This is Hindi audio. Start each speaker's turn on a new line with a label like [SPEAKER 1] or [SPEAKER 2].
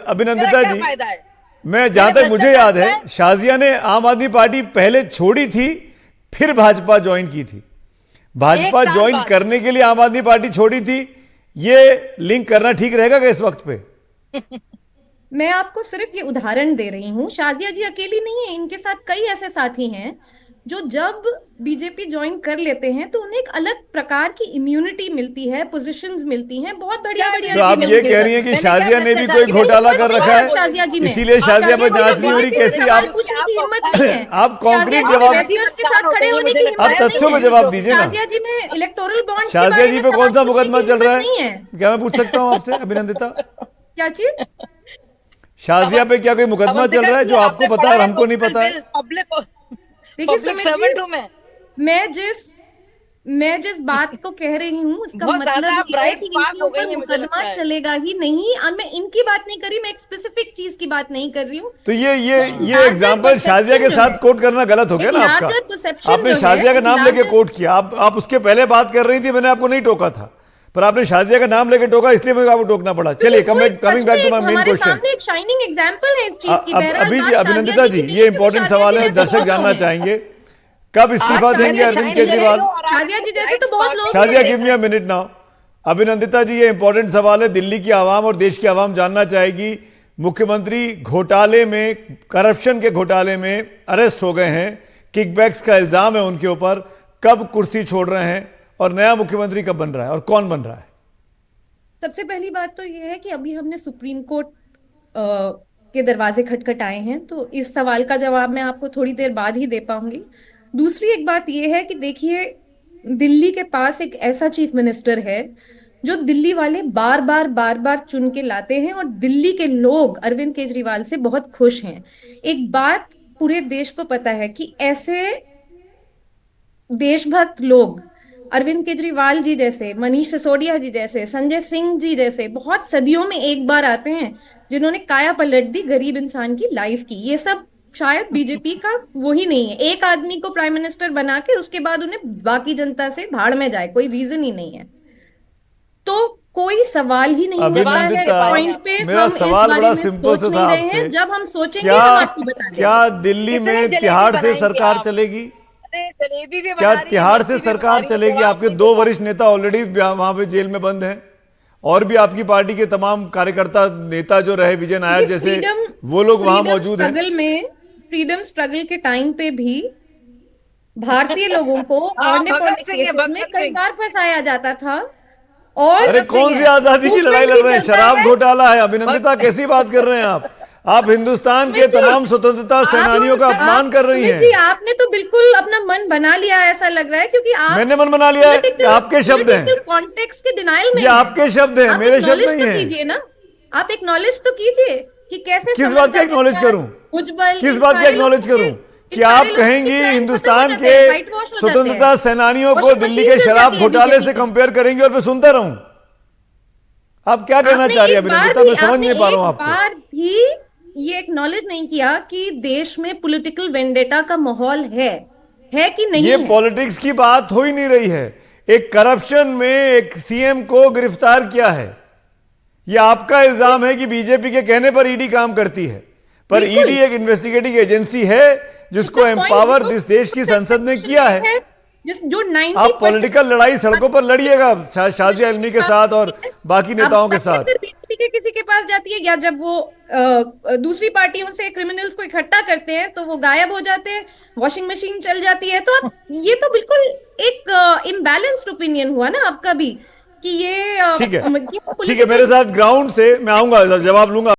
[SPEAKER 1] अभिनंदिता
[SPEAKER 2] क्या
[SPEAKER 1] जी,
[SPEAKER 2] फायदा है?
[SPEAKER 1] मैं जहां तक मुझे याद है, शाजिया ने आम आदमी पार्टी पहले छोड़ी थी, फिर भाजपा ज्वाइन की थी। भाजपा
[SPEAKER 2] एक साल
[SPEAKER 1] ज्वाइन
[SPEAKER 2] बाद।
[SPEAKER 1] करने के लिए आम आदमी पार्टी छोड़ी थी। ये लिंक करना ठीक रहेगा क्या इस वक्त पे?
[SPEAKER 3] मैं आपको सिर्फ ये उदाहरण दे रही हूँ, शाजिया जी अकेली नहीं है, इनके साथ कई ऐसे साथी हैं जो जब बीजेपी ज्वाइन कर लेते हैं तो उन्हें एक अलग प्रकार की इम्यूनिटी मिलती है, पोजीशंस मिलती हैं, बहुत बढ़िया बढ़िया।
[SPEAKER 1] तो आप ये कह रही हैं कि शाजिया ने भी कोई घोटाला कर रखा है,
[SPEAKER 3] शाजिया जी में,
[SPEAKER 1] इसीलिए शाजिया पर जांच नहीं हो रही? कैसी
[SPEAKER 3] सवाल
[SPEAKER 1] आप
[SPEAKER 3] पूछने की हिम्मत नहीं है।
[SPEAKER 1] आप कॉन्क्रीट जवाब,
[SPEAKER 3] के साथ खड़े होने की हिम्मत
[SPEAKER 1] आप तथ्यों में जवाब दीजिए ना।
[SPEAKER 3] शाजिया जी में इलेक्टोरल बॉन्ड्स के
[SPEAKER 1] शाजिया
[SPEAKER 3] बारे
[SPEAKER 1] जी
[SPEAKER 3] में
[SPEAKER 1] पे कौन सा
[SPEAKER 3] सवाल
[SPEAKER 1] मुकदमा
[SPEAKER 3] पूछने की
[SPEAKER 1] चल रहा
[SPEAKER 3] हिम्मत नहीं
[SPEAKER 1] है, क्या मैं पूछ सकता हूँ आपसे अभिनंदिता?
[SPEAKER 3] क्या चीज?
[SPEAKER 1] शाजिया पे क्या कोई मुकदमा चल रहा है जो आपको पता है और हमको नहीं पता है?
[SPEAKER 3] देखिए सुमित जी, मैं जिस बात को कह रही हूँ उसका
[SPEAKER 2] बहुत ज्यादा
[SPEAKER 3] मतलब ये है
[SPEAKER 2] bright
[SPEAKER 3] कि
[SPEAKER 2] spark
[SPEAKER 3] इनके
[SPEAKER 2] हो गई
[SPEAKER 3] ऊपर
[SPEAKER 2] है, मुझे
[SPEAKER 3] मुकदमा
[SPEAKER 2] लगता है।
[SPEAKER 3] चलेगा ही नहीं। और मैं इनकी बात नहीं कर रही, मैं एक स्पेसिफिक चीज की बात नहीं कर रही हूँ।
[SPEAKER 1] तो ये
[SPEAKER 3] larger
[SPEAKER 1] एग्जांपल
[SPEAKER 3] perception
[SPEAKER 1] शाजिया के
[SPEAKER 3] जो
[SPEAKER 1] साथ
[SPEAKER 3] है,
[SPEAKER 1] कोट करना गलत हो गया
[SPEAKER 3] एक
[SPEAKER 1] ना आपका।
[SPEAKER 3] larger perception
[SPEAKER 1] आपने
[SPEAKER 3] जो
[SPEAKER 1] शाजिया
[SPEAKER 3] है,
[SPEAKER 1] का नाम लेके
[SPEAKER 3] larger-
[SPEAKER 1] कोट किया, आप उसके पहले बात कर रही थी, मैंने आपको नहीं टोका था, पर आपने शाजिया का नाम लेके टोका, इसलिए मुझे आपको टोकना पड़ा। चलिए coming back to my main question.
[SPEAKER 3] सामने एक शाइनिंग एग्जांपल है इस चीज की। बहरहाल
[SPEAKER 1] अभी
[SPEAKER 3] बात
[SPEAKER 1] अभिनंदिता
[SPEAKER 3] शाजिया
[SPEAKER 1] जी,
[SPEAKER 3] की
[SPEAKER 1] ये
[SPEAKER 3] नहीं,
[SPEAKER 1] इंपॉर्टेंट
[SPEAKER 3] शाजिया
[SPEAKER 1] सवाल
[SPEAKER 3] जी
[SPEAKER 1] है,
[SPEAKER 3] जैसे
[SPEAKER 1] दर्शक
[SPEAKER 3] बहुत
[SPEAKER 1] जानना
[SPEAKER 3] लोग हैं।
[SPEAKER 1] चाहेंगे कब इस्तीफा देंगे अरविंद केजरीवाल?
[SPEAKER 3] शाजिया जी जैसे तो बहुत लोग
[SPEAKER 1] शाजिया
[SPEAKER 3] हैं।
[SPEAKER 1] Give me a minute now. Abhinandita ji, ये इंपॉर्टेंट सवाल है, दिल्ली की आवाम और देश की आवाम जानना चाहेगी। मुख्यमंत्री घोटाले में, करप्शन के घोटाले में अरेस्ट हो गए हैं, किकबैक्स का इल्जाम है उनके ऊपर, कब कुर्सी छोड़ रहे हैं और नया मुख्यमंत्री कब बन रहा है और कौन बन रहा है?
[SPEAKER 3] सबसे पहली बात तो यह है कि अभी हमने सुप्रीम कोर्ट के दरवाजे खटखटाए हैं, तो इस सवाल का जवाब मैं आपको थोड़ी देर बाद ही दे पाऊंगी। दूसरी एक बात यह है कि देखिए, दिल्ली के पास एक ऐसा चीफ मिनिस्टर है जो दिल्ली वाले बार बार चुन के लाते हैं और दिल्ली के लोग अरविंद केजरीवाल से बहुत खुश हैं। एक बात पूरे देश को पता है कि ऐसे देशभक्त लोग अरविंद केजरीवाल जी जैसे, मनीष सिसोदिया जी जैसे, संजय सिंह जी जैसे बहुत सदियों में एक बार आते हैं जिन्होंने काया पलट दी गरीब इंसान की लाइफ की। ये सब शायद बीजेपी का वो ही नहीं है, एक आदमी को प्राइम मिनिस्टर बना के उसके बाद उन्हें बाकी जनता से भाड़ में जाए, कोई रीजन ही नहीं है। तो कोई सवाल ही नहीं होता है
[SPEAKER 1] अभिनंदिता,
[SPEAKER 3] पॉइंट पे।
[SPEAKER 1] मेरा
[SPEAKER 3] हम इस
[SPEAKER 1] सवाल
[SPEAKER 3] बारे
[SPEAKER 1] बड़ा
[SPEAKER 3] में
[SPEAKER 1] सिंपल
[SPEAKER 3] सोच
[SPEAKER 1] सा
[SPEAKER 3] नहीं
[SPEAKER 1] था
[SPEAKER 3] रहे
[SPEAKER 1] आपसे।
[SPEAKER 3] हैं। जब हम सोचेंगे
[SPEAKER 1] क्या
[SPEAKER 3] हम आपको बता देंगे।
[SPEAKER 1] क्या दिल्ली में
[SPEAKER 2] जलेबी
[SPEAKER 1] तिहाड़ से
[SPEAKER 2] बनाएंगे
[SPEAKER 1] सरकार
[SPEAKER 2] आप?
[SPEAKER 1] चलेगी?
[SPEAKER 2] जलेबी भी
[SPEAKER 1] क्या
[SPEAKER 2] बना रही है,
[SPEAKER 1] तिहाड़
[SPEAKER 2] लस्सी
[SPEAKER 1] से
[SPEAKER 2] भी
[SPEAKER 1] सरकार
[SPEAKER 2] बना रही है,
[SPEAKER 1] चलेगी?
[SPEAKER 2] तो आप
[SPEAKER 1] आपके
[SPEAKER 2] नहीं
[SPEAKER 1] दो
[SPEAKER 2] बता
[SPEAKER 1] वरिष्ठ नेता ऑलरेडी वहां पे जेल में बंद हैं, और भी आपकी पार्टी के तमाम कार्यकर्ता नेता जो रहे, विजय नायर जैसे, वो लोग वहां मौजूद हैं।
[SPEAKER 3] फ्रीडम स्ट्रगल के टाइम पे भी भारतीय लोगों को औने
[SPEAKER 2] भगत
[SPEAKER 3] पौने
[SPEAKER 2] सिंह है,
[SPEAKER 3] केसेस में
[SPEAKER 2] भगत
[SPEAKER 3] कई
[SPEAKER 2] सिंह।
[SPEAKER 3] बार फंसाया जाता था। और
[SPEAKER 1] अरे कौन सी आजादी की लड़ाई लड़ रहे हैं? शराब घोटाला है अभिनंदिता, कैसी बात कर रहे हैं आप? आप हिंदुस्तान के तमाम स्वतंत्रता सेनानियों का अपमान कर रही
[SPEAKER 3] सुमित जी,
[SPEAKER 1] हैं।
[SPEAKER 3] आपने तो बिल्कुल अपना मन बना लिया है, ऐसा लग रहा है, क्योंकि आप
[SPEAKER 1] मैंने मन बना लिया है? ये आपके शब्द हैं,
[SPEAKER 3] कॉन्टेक्स्ट के डिनाइल में
[SPEAKER 1] ये आपके शब्द हैं,
[SPEAKER 3] आप
[SPEAKER 1] मेरे शब्द
[SPEAKER 3] acknowledge
[SPEAKER 1] नहीं
[SPEAKER 3] तो
[SPEAKER 1] हैं।
[SPEAKER 3] कीजिए ना, आप एक्नॉलेज तो कीजिए कि कैसे
[SPEAKER 1] किस बात का एक्नॉलेज करूं?
[SPEAKER 3] उज्जवल,
[SPEAKER 1] किस बात का एक्नॉलेज करूं? कि आप कहेंगी हिंदुस्तान के स्वतंत्रता सेनानियों को दिल्ली के शराब घोटाले से कंपेयर करेंगे और मैं सुनता रहूं? आप क्या कहना चाह रही है अभिनंदिता? मैं समझ नहीं पा रहा हूं आपको।
[SPEAKER 3] बार भी ये एक्नॉलेज नहीं किया कि देश में पॉलिटिकल वेंडेटा का माहौल है कि नहीं
[SPEAKER 1] ये
[SPEAKER 3] है।
[SPEAKER 1] पॉलिटिक्स की बात हो ही नहीं रही है। एक करप्शन में एक सीएम को गिरफ्तार किया है, यह आपका इल्जाम है कि बीजेपी के कहने पर ईडी काम करती है, पर ईडी एक इन्वेस्टिगेटिंग एजेंसी है जिसको एम्पावर दिस देश की संसद ने किया है।
[SPEAKER 3] जो 90%
[SPEAKER 1] आप पॉलिटिकल लड़ाई सड़कों पर लड़िएगा शाजिया इल्मी के साथ और बाकी नेताओं के साथ।
[SPEAKER 3] बीजेपी के किसी के पास जाती है, या जब वो दूसरी पार्टियों से क्रिमिनल्स को इकट्ठा करते हैं तो वो गायब हो जाते हैं, वॉशिंग मशीन चल जाती है। तो ये तो बिल्कुल एक इम्बैलेंस्ड ओपिनियन हुआ ना आपका भी कि ये
[SPEAKER 1] ठीक है, मेरे साथ ग्राउंड से मैं आऊंगा, जवाब लूंगा।